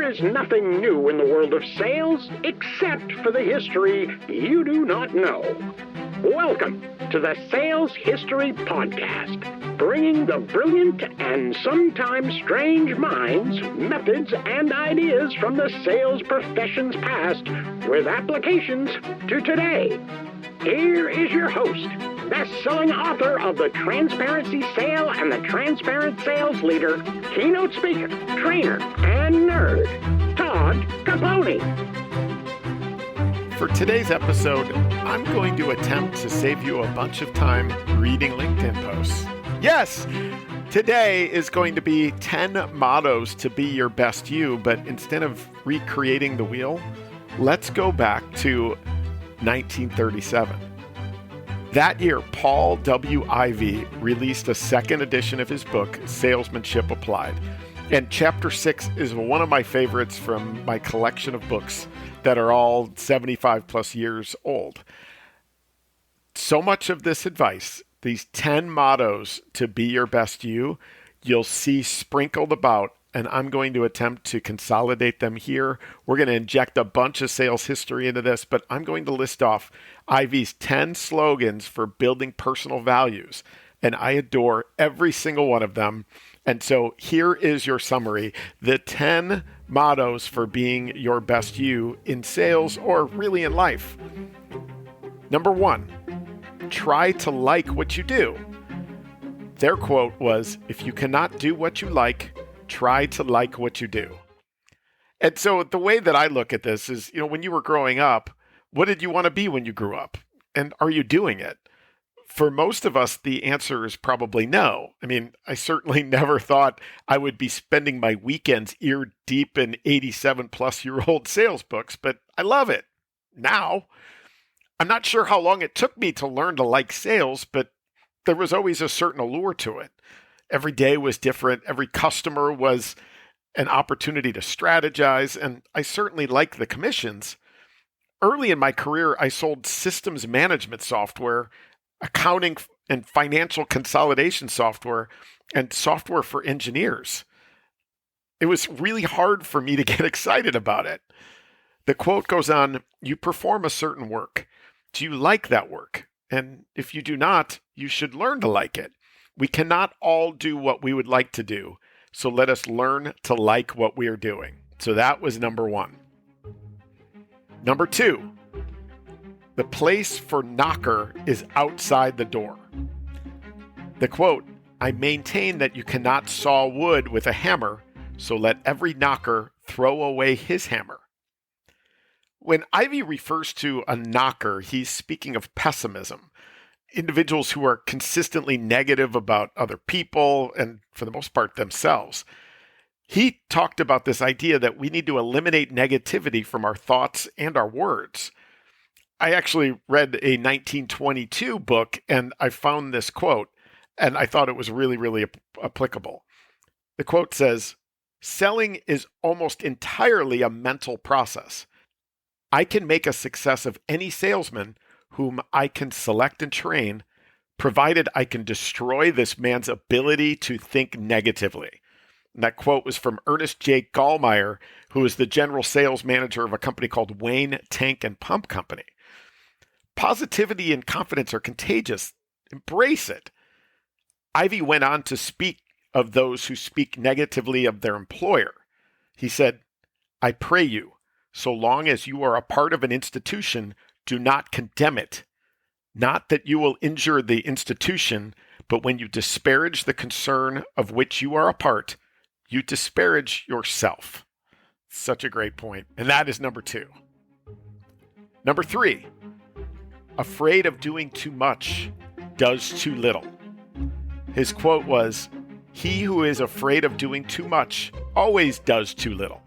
is nothing new in the world of sales except for the history you do not know. Welcome to the Sales History Podcast, bringing the brilliant and sometimes strange minds, methods, and ideas from the sales profession's past with applications to today. Here is your host, best-selling author of The Transparency Sale and The Transparent Sales Leader, keynote speaker, trainer, and nerd, Todd Caponi. For today's episode, I'm going to attempt to save you a bunch of time reading LinkedIn posts. Yes, today is going to be 10 mottos to be your best you, but instead of recreating the wheel, let's go back to 1937. That year, Paul W. Ivey released a second edition of his book, Salesmanship Applied. And chapter 6 is one of my favorites from my collection of books that are all 75 plus years old. So much of this advice, these 10 mottos to be your best you, you'll see sprinkled about, and I'm going to attempt to consolidate them here. We're going to inject a bunch of sales history into this, but I'm going to list off Ivey's 10 slogans for building personal values, and I adore every single one of them. And so here is your summary, the 10 mottos for being your best you in sales or really in life. Number 1, try to like what you do. Their quote was, if you cannot do what you like, try to like what you do. And so the way that I look at this is, when you were growing up, what did you want to be when you grew up? And are you doing it? For most of us, the answer is probably no. I mean, I certainly never thought I would be spending my weekends ear deep in 87-plus-year-old sales books, but I love it now. I'm not sure how long it took me to learn to like sales, but there was always a certain allure to it. Every day was different. Every customer was an opportunity to strategize, and I certainly like the commissions. Early in my career, I sold systems management software, accounting and financial consolidation software, and software for engineers. It was really hard for me to get excited about it. The quote goes on, you perform a certain work. Do you like that work? And if you do not, you should learn to like it. We cannot all do what we would like to do, so let us learn to like what we are doing. So that was number 1. Number 2, the place for knocker is outside the door. The quote, I maintain that you cannot saw wood with a hammer, so let every knocker throw away his hammer. When Ivey refers to a knocker, he's speaking of pessimism. Individuals who are consistently negative about other people and, for the most part, themselves. He talked about this idea that we need to eliminate negativity from our thoughts and our words. I actually read a 1922 book and I found this quote, and I thought it was really, really applicable. The quote says, selling is almost entirely a mental process. I can make a success of any salesman whom I can select and train, provided I can destroy this man's ability to think negatively. And that quote was from Ernest J. Gallmeyer, who is the general sales manager of a company called Wayne Tank and Pump Company. Positivity and confidence are contagious. Embrace it. Ivey went on to speak of those who speak negatively of their employer. He said, I pray you, so long as you are a part of an institution, do not condemn it. Not that you will injure the institution, but when you disparage the concern of which you are a part, you disparage yourself. Such a great point. And that is number 2. Number 3, afraid of doing too much does too little. His quote was, he who is afraid of doing too much always does too little.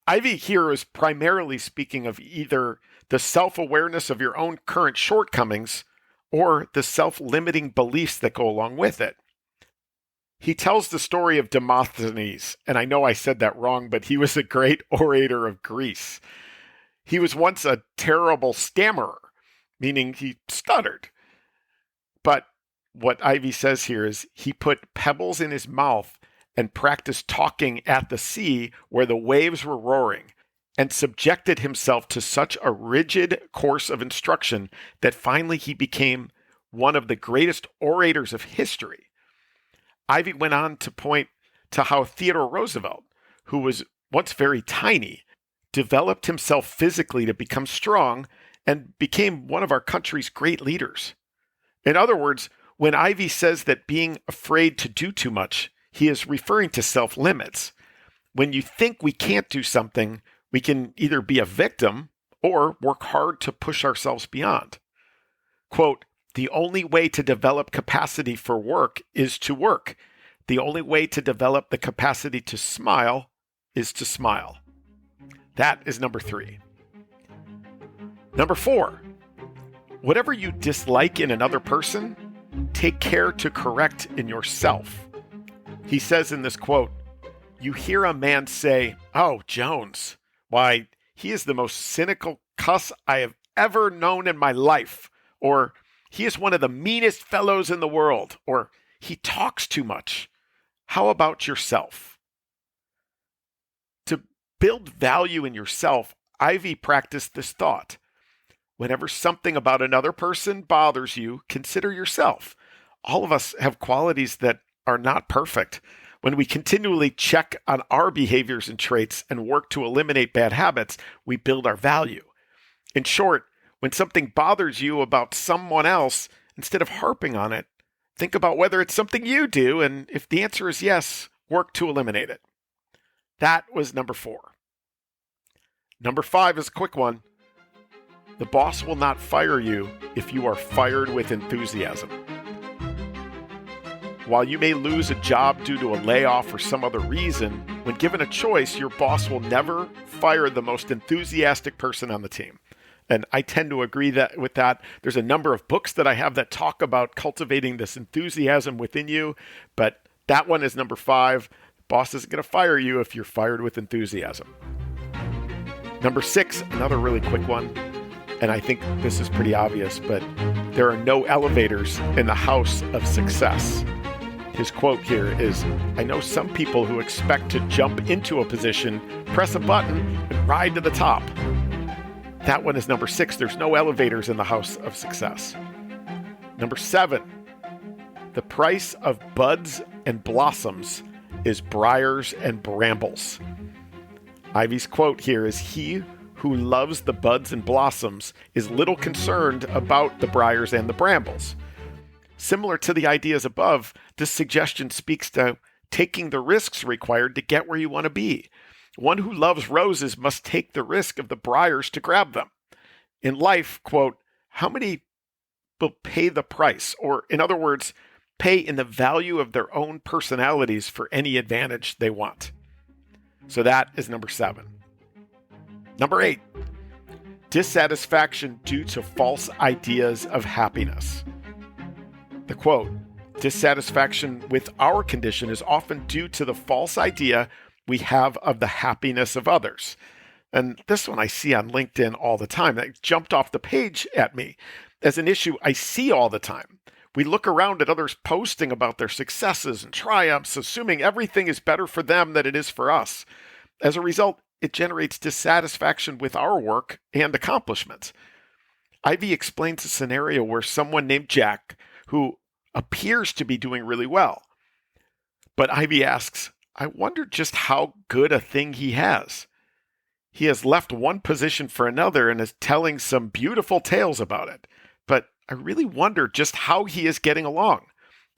Ivey here is primarily speaking of either the self-awareness of your own current shortcomings or the self-limiting beliefs that go along with it. He tells the story of Demosthenes, and I know I said that wrong, but he was a great orator of Greece. He was once a terrible stammerer, meaning he stuttered. But what Ivey says here is he put pebbles in his mouth and practiced talking at the sea where the waves were roaring, and subjected himself to such a rigid course of instruction that finally he became one of the greatest orators of history. Ivey went on to point to how Theodore Roosevelt, who was once very tiny, developed himself physically to become strong and became one of our country's great leaders. In other words, when Ivey says that being afraid to do too much, he is referring to self-limits. When you think we can't do something, we can either be a victim or work hard to push ourselves beyond. Quote, "The only way to develop capacity for work is to work. The only way to develop the capacity to smile is to smile." That is number 3. Number 4, whatever you dislike in another person, take care to correct in yourself. He says in this quote, "You hear a man say, 'Oh, Jones, why, he is the most cynical cuss I have ever known in my life,' or 'He is one of the meanest fellows in the world,' or 'He talks too much.' How about yourself?" To build value in yourself, Ivey practiced this thought. Whenever something about another person bothers you, consider yourself. All of us have qualities that are not perfect. When we continually check on our behaviors and traits and work to eliminate bad habits, we build our value. In short, when something bothers you about someone else, instead of harping on it, think about whether it's something you do, and if the answer is yes, work to eliminate it. That was number 4. Number 5 is a quick one. The boss will not fire you if you are fired with enthusiasm. While you may lose a job due to a layoff or some other reason, when given a choice, your boss will never fire the most enthusiastic person on the team. And I tend to agree with that. There's a number of books that I have that talk about cultivating this enthusiasm within you, but that one is number 5. The boss isn't going to fire you if you're fired with enthusiasm. Number 6, another really quick one, and I think this is pretty obvious, but there are no elevators in the house of success. His quote here is, "I know some people who expect to jump into a position, press a button, and ride to the top." That one is number 6. There's no elevators in the house of success. Number 7, the price of buds and blossoms is briars and brambles. Ivey's quote here is, "He who loves the buds and blossoms is little concerned about the briars and the brambles." Similar to the ideas above, this suggestion speaks to taking the risks required to get where you want to be. One who loves roses must take the risk of the briars to grab them. In life, quote, "How many will pay the price?" Or in other words, pay in the value of their own personalities for any advantage they want. So that is number 7. Number 8, dissatisfaction due to false ideas of happiness. The quote, "Dissatisfaction with our condition is often due to the false idea we have of the happiness of others." And this one I see on LinkedIn all the time. That jumped off the page at me as an issue I see all the time. We look around at others posting about their successes and triumphs, assuming everything is better for them than it is for us. As a result, it generates dissatisfaction with our work and accomplishments. Ivey explains a scenario where someone named Jack, who appears to be doing really well. But Ivey asks, "I wonder just how good a thing he has. He has left one position for another and is telling some beautiful tales about it. But I really wonder just how he is getting along.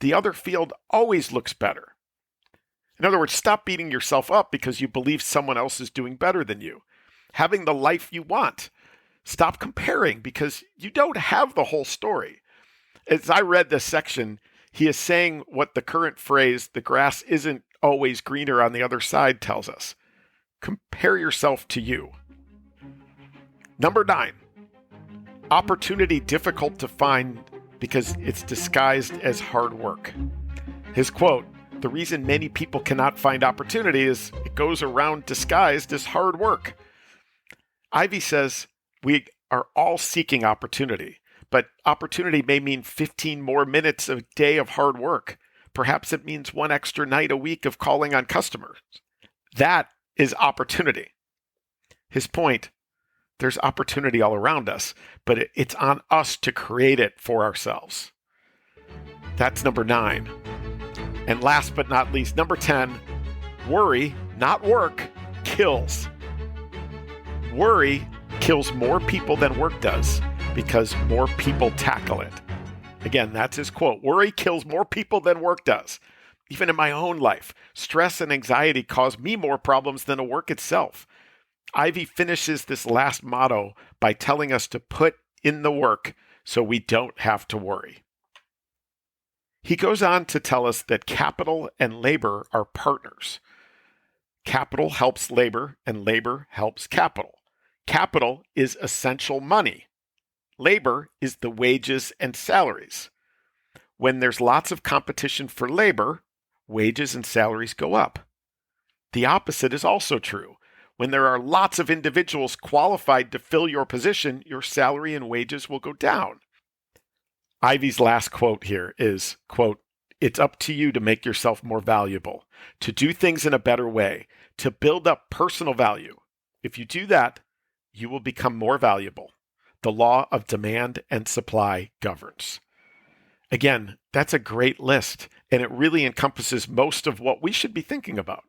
The other field always looks better." In other words, stop beating yourself up because you believe someone else is doing better than you. Having the life you want. Stop comparing because you don't have the whole story. As I read this section, he is saying what the current phrase, "the grass isn't always greener on the other side," tells us. Compare yourself to you. Number 9, opportunity difficult to find because it's disguised as hard work. His quote, "The reason many people cannot find opportunity is it goes around disguised as hard work." Ivey says we are all seeking opportunity. But opportunity may mean 15 more minutes a day of hard work. Perhaps it means one extra night a week of calling on customers. That is opportunity. His point, there's opportunity all around us, but it's on us to create it for ourselves. That's number 9. And last but not least, number 10, worry, not work, kills. Worry kills more people than work does because more people tackle it. Again, that's his quote. Worry kills more people than work does. Even in my own life, stress and anxiety cause me more problems than the work itself. Ivey finishes this last motto by telling us to put in the work so we don't have to worry. He goes on to tell us that capital and labor are partners. Capital helps labor, and labor helps capital. Capital is essential money. Labor is the wages and salaries. When there's lots of competition for labor, wages and salaries go up. The opposite is also true. When there are lots of individuals qualified to fill your position, your salary and wages will go down. Ivey's last quote here is, quote, "It's up to you to make yourself more valuable, to do things in a better way, to build up personal value. If you do that, you will become more valuable. The law of demand and supply governs." Again, that's a great list, and it really encompasses most of what we should be thinking about.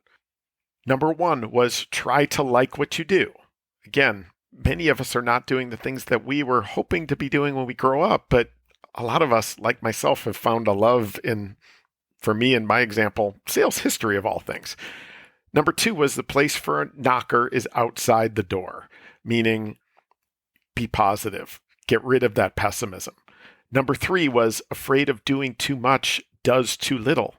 Number 1 was try to like what you do. Again, many of us are not doing the things that we were hoping to be doing when we grow up, but a lot of us, like myself, have found a love in, for me in my example, sales history of all things. Number 2 was the place for a knocker is outside the door, meaning be positive, get rid of that pessimism. Number 3 was afraid of doing too much does too little.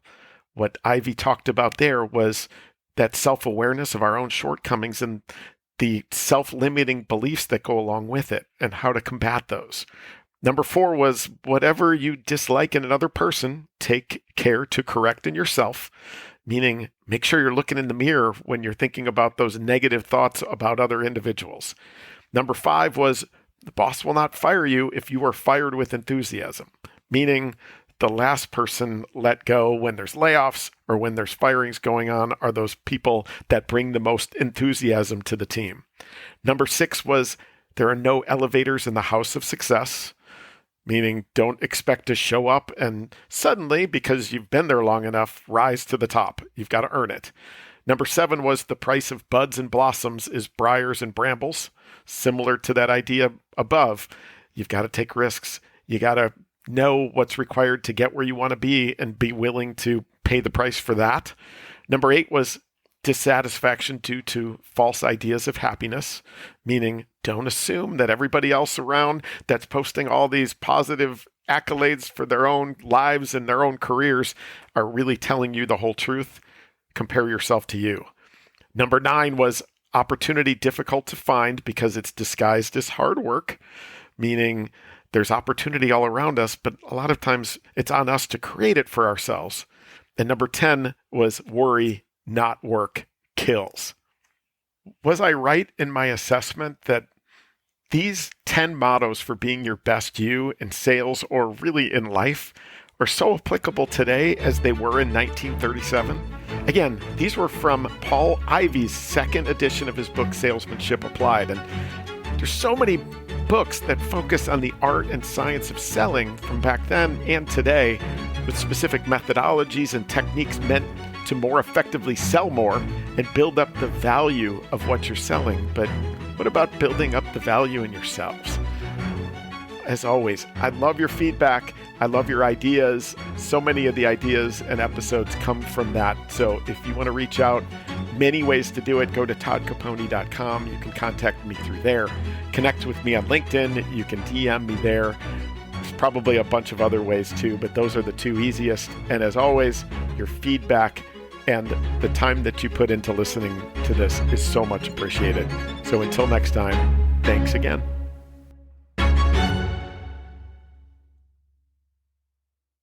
What Ivey talked about there was that self-awareness of our own shortcomings and the self-limiting beliefs that go along with it and how to combat those. Number 4 was whatever you dislike in another person, take care to correct in yourself, meaning make sure you're looking in the mirror when you're thinking about those negative thoughts about other individuals. Number 5 was the boss will not fire you if you are fired with enthusiasm, meaning the last person let go when there's layoffs or when there's firings going on are those people that bring the most enthusiasm to the team. Number 6 was there are no elevators in the house of success, meaning don't expect to show up and suddenly, because you've been there long enough, rise to the top. You've got to earn it. Number 7 was the price of buds and blossoms is briars and brambles. Similar to that idea above, you've got to take risks. You got to know what's required to get where you want to be and be willing to pay the price for that. Number 8 was dissatisfaction due to false ideas of happiness, meaning don't assume that everybody else around that's posting all these positive accolades for their own lives and their own careers are really telling you the whole truth. Compare yourself to you. Number 9 was opportunity difficult to find because it's disguised as hard work, meaning there's opportunity all around us, but a lot of times it's on us to create it for ourselves. And number 10 was worry, not work, kills. Was I right in my assessment that these 10 mottos for being your best you in sales or really in life are so applicable today as they were in 1937? Again, these were from Paul Ivey's second edition of his book, Salesmanship Applied. And there's so many books that focus on the art and science of selling from back then and today with specific methodologies and techniques meant to more effectively sell more and build up the value of what you're selling. But what about building up the value in yourselves? As always, I love your feedback. I love your ideas. So many of the ideas and episodes come from that. So if you want to reach out, many ways to do it. Go to toddcaponi.com. You can contact me through there. Connect with me on LinkedIn. You can DM me there. There's probably a bunch of other ways too, but those are the 2 easiest. And as always, your feedback and the time that you put into listening to this is so much appreciated. So until next time, thanks again.